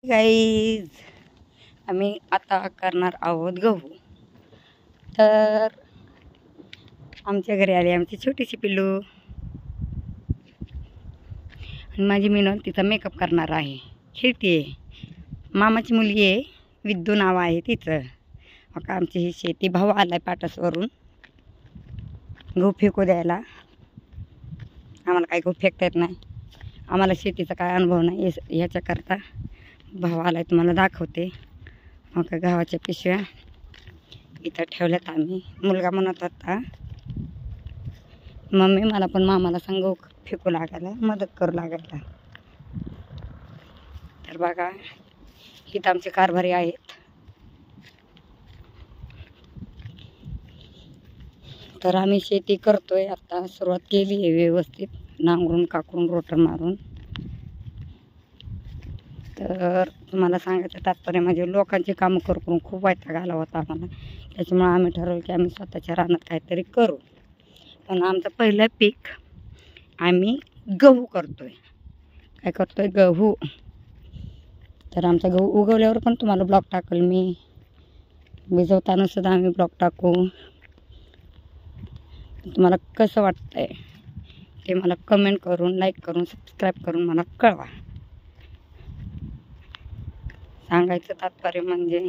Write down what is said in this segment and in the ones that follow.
Guys आम्ही आता करणार आहोत गहू. तर आमच्या घरी आली आमची छोटीशी पिल्लू आणि माझी मिनल तिचा मेकअप करणार आहे. खेळते मामाची मुलगी आहे, विद्दू नाव आहे तिचं. मग आमची ही शेती भाऊ आलाय पाटसवरून गहू फेकू द्यायला. आम्हाला काही गहू फेकता येत नाही, आम्हाला शेतीचा काय अनुभव नाही. ह्याच्याकरता भाऊ आलाय, तुम्हाला दाखवते. मग गव्हाच्या पिशव्या इथं ठेवल्यात आम्ही. मुलगा म्हणत होता मम्मी मला पण मामाला सांग गहू फेकू लागायला, मदत करू लागायला. तर बघा इथं आमचे कारभारी आहेत. तर आम्ही शेती करतोय, आता सुरुवात केली आहे व्यवस्थित, नांगरून काकरून रोटर मारून. तर तुम्हाला सांगायचं तात्पर्य म्हणजे लोकांची कामं करून खूप वैताग आला होता आम्हाला. त्याच्यामुळे आम्ही ठरवलं की आम्ही स्वतःच्या रानात काहीतरी करू. पण आमचं पहिलं पीक आम्ही गहू करतोय. काय करतोय? गहू. तर आमचा गहू उगवल्यावर पण तुम्हाला ब्लॉग टाकेल मी, भिजवताना सुद्धा आम्ही ब्लॉग टाकू. तुम्हाला कसं वाटतंय ते मला कमेंट करून, लाईक करून, सबस्क्राईब करून मला कळवा. सांगायचं तात्पर्य म्हणजे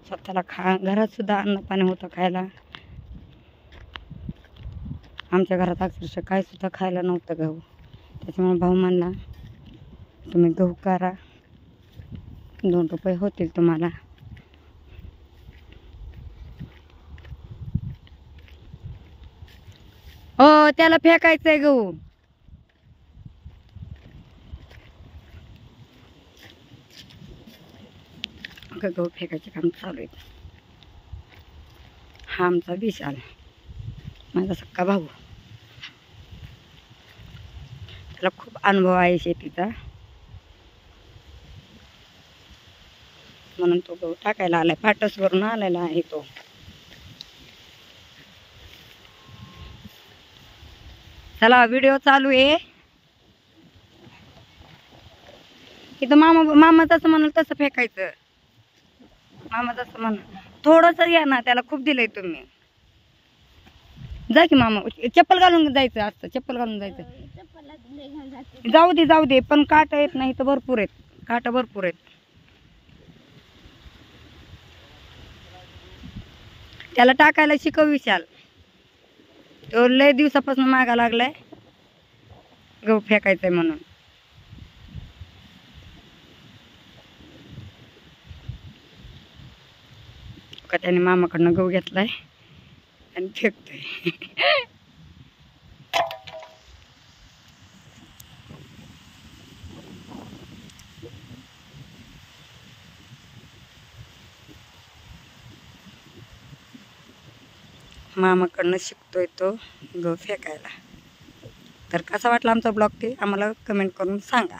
स्वतःला घरात सुद्धा अन्न पाणी होतं खायला. आमच्या घरात अक्षरशः काय सुद्धा खायला नव्हतं गहू. त्याच्यामुळे भाऊ म्हणला तुम्ही गहू करा, 2 रुपये होतील तुम्हाला. हो त्याला फेकायचंय गहू. गहू फेकायचे काम चालू आहे. हा आमचा विशाल, माझा सक्का भाऊ. त्याला खूप अनुभव आहे शेतीचा, म्हणून तो गहू टाकायला आलाय. पाटसवरून आलेला आहे तो. चला व्हिडिओ चालू आहे. इथं मामा जसं म्हणाल तसं फेकायचं. मामा जसं म्हणा थोडंस या ना, त्याला खूप दिलंय तुम्ही. जा की मामा, चप्पल घालून जायचं असतं, चप्पल घालून जायचं. जाऊ दे पण काटा येत नाही तर भरपूर आहेत, काटा भरपूर आहेत. त्याला टाकायला शिकव विशाल, तो लय दिवसापासून मागा लागलाय गहू फेकायचंय म्हणून. का त्याने मामाकडनं गहू घेतलाय आणि फेकतोय. मामाकडनं शिकतोय तो गहू फेकायला. तर कसा वाटला आमचा ब्लॉग ते आम्हाला कमेंट करून सांगा.